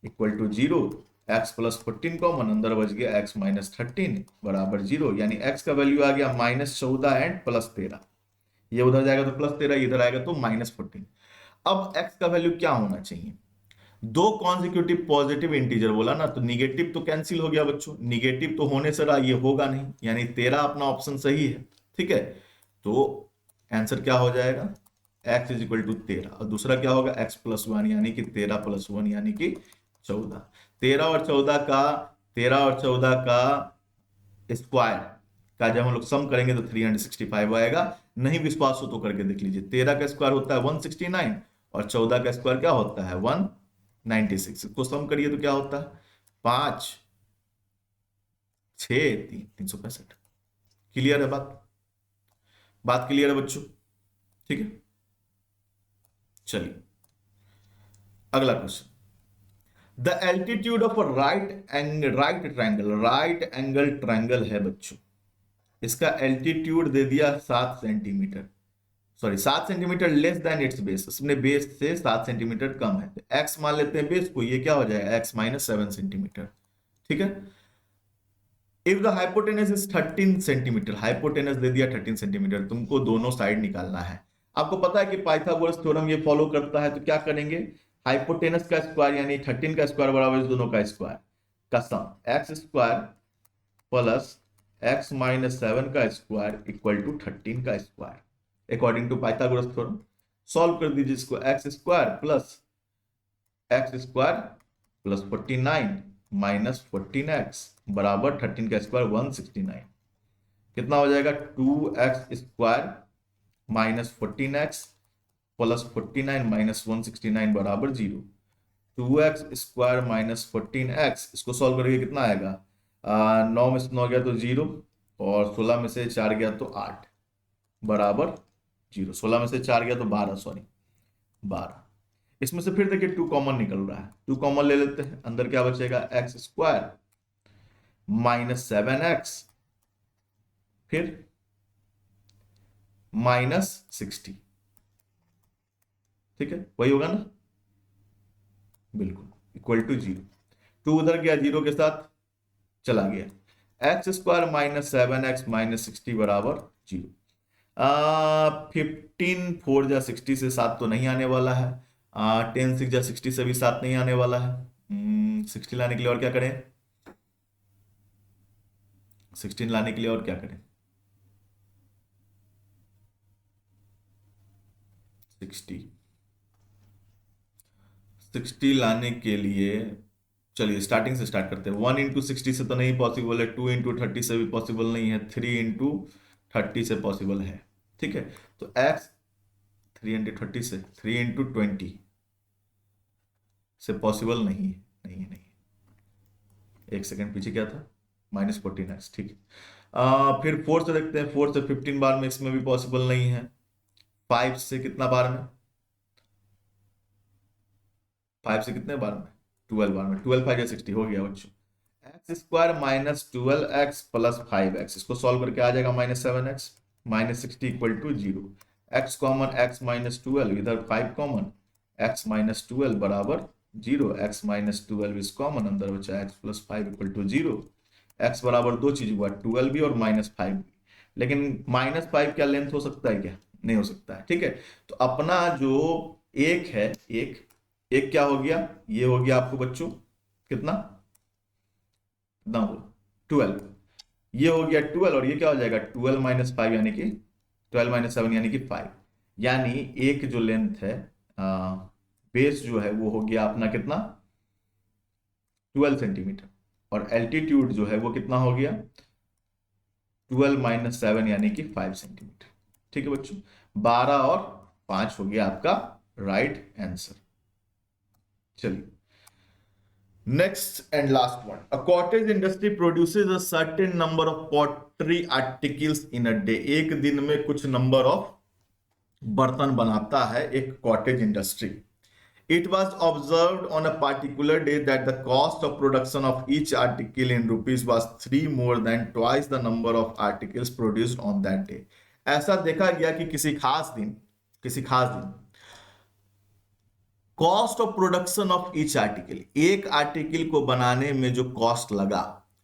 A: equal to 0, x plus 14 common, अंदर बच गया x माइनस 13 बराबर 0, यानी x का वैल्यू आ गया माइनस 14 एंड प्लस 13। ये उधर जाएगा तो प्लस 13, इधर आएगा तो माइनस 14। अब x का वैल्यू क्या होना चाहिए, दो कॉन्जिक्यूटिव पॉजिटिव इंटीजर बोला ना, तो निगेटिव तो कैंसिल हो गया बच्चों, निगेटिव तो होने से रहा, ये होगा नहीं, यानी 13 अपना ऑप्शन सही है। ठीक है, तो आंसर क्या हो जाएगा, x इज इक्वल टू 13, और दूसरा क्या होगा x प्लस 1 यानी कि 13 प्लस 1 यानी कि 14। 13 और 14 का, 13 और 14 का स्क्वायर का जब हम लोग सम करेंगे तो 365 आएगा। नहीं विश्वास हो तो करके देख लीजिए, 13 का स्क्वायर होता है 169 और 14 का स्क्वायर क्या होता है 196। इसको सम करिए तो क्या होता है 5 6 3 365। क्लियर है बात, बात क्लियर है बच्चों? ठीक है, चलिए अगला question, the altitude of right angle triangle है बच्चों, इसका एल्टीट्यूड दे दिया 7 centimetre, sorry 7 centimetre less than it's base, इसमें बेस से 7 सेंटीमीटर कम है, एक्स मान लेते हैं बेस को, ये क्या हो जाएगा एक्स माइनस 7 सेंटीमीटर। ठीक है, if the hypotenuse is 13 centimetre, hypotenuse दे दिया 13 सेंटीमीटर, तुमको दोनों साइड निकालना है। आपको पता है कि पाइथागोरस थ्योरम ये फॉलो करता है, तो क्या करेंगे, हाइपोटेनस का स्क्वायर यानी 13 का स्क्वायर बराबर इस दोनों का स्क्वायर का sum, X square plus x minus 7 का स्क्वायर इक्वल टू 13 का square according to Pythagoras theorem. Solve कर दीजिए इसको, x square plus 49 minus 14x बराबर 13 का स्क्वायर 169। कितना हो जाएगा 2x square minus 14x plus 49 minus 169 बराबर 0। 2x स्क्वायर माइनस 14x, इसको सॉल्व करके कितना आएगा 9 में से 9 गया तो 0 और 16 में से 4 गया तो 8 बराबर 0। 16 में से 4 गया तो 12, सॉरी 12। इसमें से फिर देखिए 2 कॉमन निकल रहा है, 2 कॉमन ले लेते हैं। अंदर क्या बचेगा x स्क्वायर माइनस 7x फिर माइनस 60। ठीक है, वही होगा ना, बिल्कुल इक्वल टू 0। 2 उधर गया 0 के साथ चला गया। X square minus 7x minus 60 बराबर 0। 15 4 जा 60 से 7 तो नहीं आने वाला है। 10 6 जा 60 से भी 7 नहीं आने वाला है। 16 लाने के लिए और क्या करें, 16 लाने के लिए और क्या करें, 60 लाने के लिए चलिए स्टार्टिंग से स्टार्ट करते हैं। 1 इंटू 60 से तो नहीं पॉसिबल है, 2 इंटू 30 से भी पॉसिबल नहीं है, 3 इंटू 30 से पॉसिबल है। ठीक है, तो x 3 इंटू 30 से 3 इंटू 20 से पॉसिबल नहीं है, नहीं है, नहीं है। एक सेकंड पीछे क्या था, माइनस 14x। ठीक है, फिर 4 से देखते हैं। 4 से 15 बार में इसमें भी पॉसिबल नहीं है। 5 से कितना बार में, 5 से कितने बार में, 12 बार में। 12 5 60 हो गया बच्चों। X square minus 12x plus 5x, इसको सॉल्व करके आ जाएगा minus 7x minus 60 equal to 0। X common, x minus 12 इधर 5 कॉमन, x माइनस 12 बराबर 0। x माइनस 12 इज कॉमन, अंदर बचा x plus 5 equal to 0। x बराबर दो चीज हुआ, 12 भी और माइनस 5 भी। लेकिन माइनस 5 क्या लेंथ हो सकता है क्या, नहीं हो सकता है। ठीक है, तो अपना जो एक है, एक क्या हो गया, ये हो गया आपको बच्चों कितना, कितना हो 12। ये हो गया 12 और ये क्या हो जाएगा 12 माइनस 5 यानी कि 12 माइनस 7 यानी कि 5। यानी एक जो लेंथ है बेस जो है वो हो गया अपना कितना 12 सेंटीमीटर, और एल्टीट्यूड जो है वो कितना हो गया 12 माइनस 7 यानी कि 5 सेंटीमीटर। ठीक है बच्चों, 12 और 5 हो गया आपका राइट आंसर। चलिए next and last one, a cottage industry produces a certain number of pottery articles in a day. एक दिन में कुछ नंबर ऑफ बर्तन बनाता है एक cottage industry. It was observed on a particular day that the cost of production of each article in rupees was 3 more than twice the number of articles produced on that day. ऐसा देखा गया कि किसी खास दिन cost of production of each article, एक article को बनाने में जो कॉस्ट लगा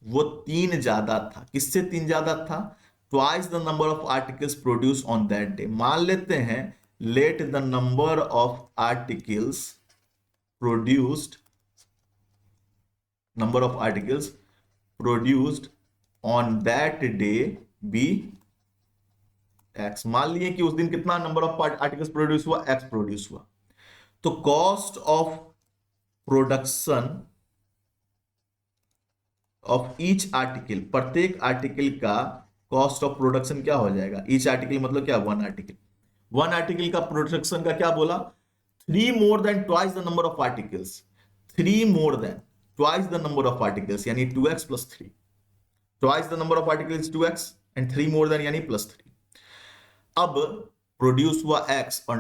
A: वो 3 ज्यादा था। किससे 3 ज्यादा था, twice the number of articles produce on that day. मान लेते हैं let the number of articles produced on that day be x। मान लिए कि उस दिन कितना नंबर ऑफ आर्टिकल्स प्रोड्यूस हुआ, x प्रोड्यूस हुआ। तो cost of production of each article, प्रत्येक आर्टिकल का कॉस्ट ऑफ प्रोडक्शन क्या हो जाएगा, ईच आर्टिकल मतलब क्या, वन आर्टिकल का प्रोडक्शन का क्या बोला, 3 more than twice the number of articles, 3 more than twice the number of articles यानी 2x plus 3, twice the number of articles 2x and 3 more than यानी plus 3। अब produce हुआ x और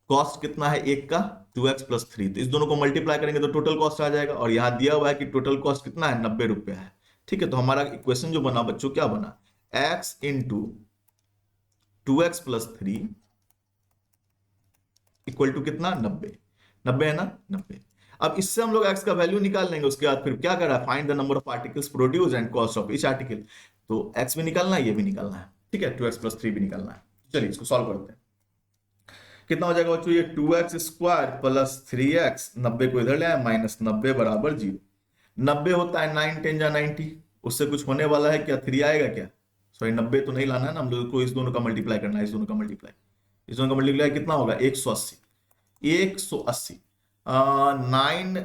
A: cost कितना है एक का 2x plus 3, तो इस दोनों को मल्टीप्लाई करेंगे तो टोटल कॉस्ट आ जाएगा, और यहां दिया हुआ है कि टोटल कॉस्ट कितना है 90 रुपया है। ठीक है, तो हमारा इक्वेशन जो बना बच्चों क्या बना, x into 2x plus 3 equal to कितना 90 है ना 90। अब इससे हम लोग x का वैल्यू निकाल लेंगे, उसके बाद फिर क्या कर रहा है, find the number of articles produce and cost of each article. तो x भी निकालना है, ये भी निकालना है। ठीक है, 2x plus 3 भी निकालना है। चलिए इसको सॉल्व करते हैं। कितना हो जाएगा बच्चों, ये 2x स्क्वायर प्लस 3x, 90 को इधर ले आए माइनस 90 बराबर 0। 90 होता है 9 10 जा 90, उससे कुछ होने वाला है क्या, 3 आएगा क्या, सॉरी 90 तो नहीं लाना है ना, हम लोग को इस दोनों का मल्टीप्लाई करना है, इस दोनों का मल्टीप्लाई कितना होगा 180, 9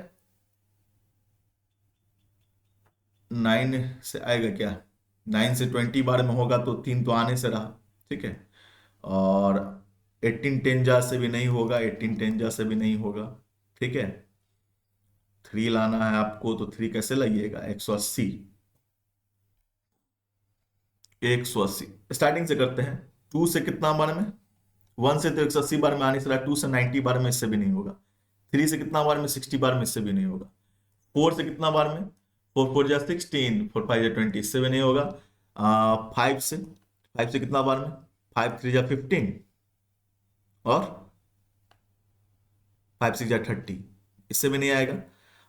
A: 9 से आएगा क्या? 9 से 20 बार में होगा तो 3 तो आने से रहा, ठीक है। और 18 10 जा से भी नहीं होगा, 18 10 जा से भी नहीं होगा, ठीक है। 3 लाना है आपको, तो 3 कैसे लाइएगा? 180, 180 स्टार्टिंग से करते हैं। 2 से कितना बार में? 1 से तो 180 बार में आने से रहा, 2 से 90 बार में, इससे भी नहीं होगा। 3 से कितना बार में? 60 बार में, इससे भी नहीं होगा। 4 से कितना बार में? 4 4 जा 16, 4 5 जा 20, इससे भी नहीं होगा। 5 से कितना बार में? 5 3 जा 15, और 5 6 जा 30, इससे भी नहीं आएगा।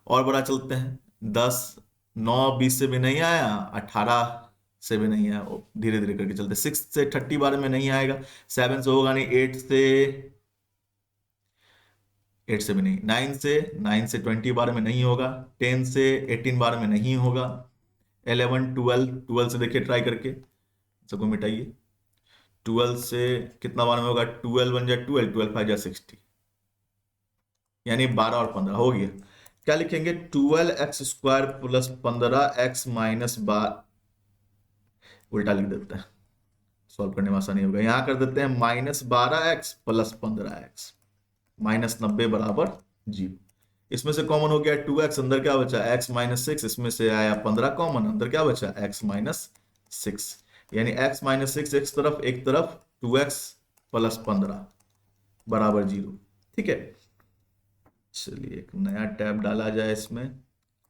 A: और बड़ा चलते हैं। 10 9 20 से भी नहीं आया, 18 से भी नहीं आया, धीरे धीरे करके चलते। 6 से 30 बार में नहीं आएगा, 7 से होगा नहीं, 8 से भी नहीं, 9 से 20 बार में नहीं होगा, 10 से 18 बार में नहीं होगा, 11 12 से देखिए ट्राई करके, सबको मिटाइए। 12 से कितना बार में होगा? 12 1 जा 12, 12 5 जा 60, यानी 12 और 15 हो गया। क्या लिखेंगे? 12x² प्लस 15x माइनस 12, उल्टा लिख देते हैं, सॉल्व करने में आसानी होगा। यहां कर देते हैं -12x प्लस 15x माइनस 90 बराबर 0। इसमें से कॉमन हो गया 2x, अंदर क्या बचा? x माइनस 6, इसमें से आया 15 कॉमन, अंदर क्या बचा? x माइनस 6, यानी x माइनस 6 एक तरफ 2x प्लस 15 बराबर 0, ठीक है। चलिए एक नया टैब डाला जाए इसमें।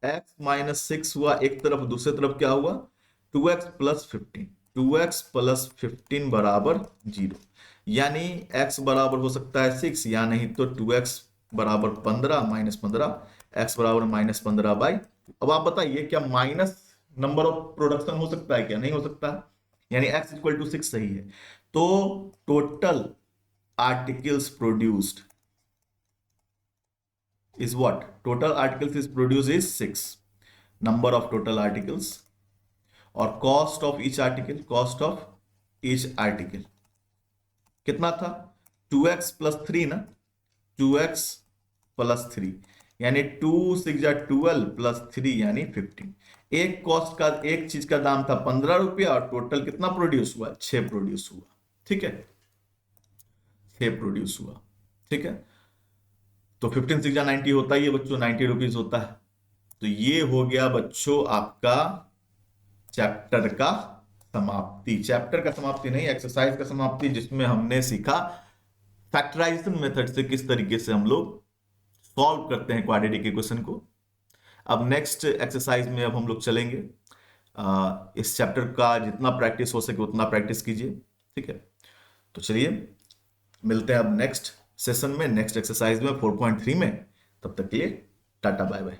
A: x माइनस 6 हुआ एक तरफ, दूसरी तरफ क्या हुआ? 2x प्लस 15, 2x प्लस 15 बराबर 0, यानी x बराबर हो सकता है 6, या नहीं तो 2x बराबर 15 माइनस 15, x बराबर माइनस 15 बाई। अब आप बताइए क्या माइनस नंबर ऑफ प्रोडक्शन हो सकता है? क्या नहीं हो सकता? यानी x इक्वल टू 6 सही है। तो total articles produced is what? Total articles is produced is 6, number of total articles, और cost of each article, cost of each article कितना था? 2x प्लस 3 ना, 2x प्लस 3, यानी 2 6 जा 12 प्लस 3 यानी 15। एक कॉस्ट का, एक चीज का दाम था 15 रुपया, और टोटल कितना प्रोड्यूस हुआ? 6 प्रोड्यूस हुआ, ठीक है, 6 प्रोड्यूस हुआ, ठीक है। तो 15 6 जा 90 होता ही है बच्चों, 90 रुपीज होता है। तो ये हो गया बच्चों आपका चैप्टर का समाप्ति। चैप्टर का समाप्ति नहीं, एक्सरसाइज का समाप्ति, जिसमें हमने सीखा फैक्टराइजेशन मेथड से किस तरीके से हम लोग सॉल्व करते हैं क्वाड्रेटिक इक्वेशन को। अब नेक्स्ट एक्सरसाइज में अब हम लोग चलेंगे। इस चैप्टर का जितना प्रैक्टिस हो सके उतना प्रैक्टिस कीजिए, ठीक है। तो चलिए मिलते हैं अब नेक्स्ट सेशन में, नेक्स्ट एक्सरसाइज में 4.3 में। तब तक के लिए टाटा बाय बाय।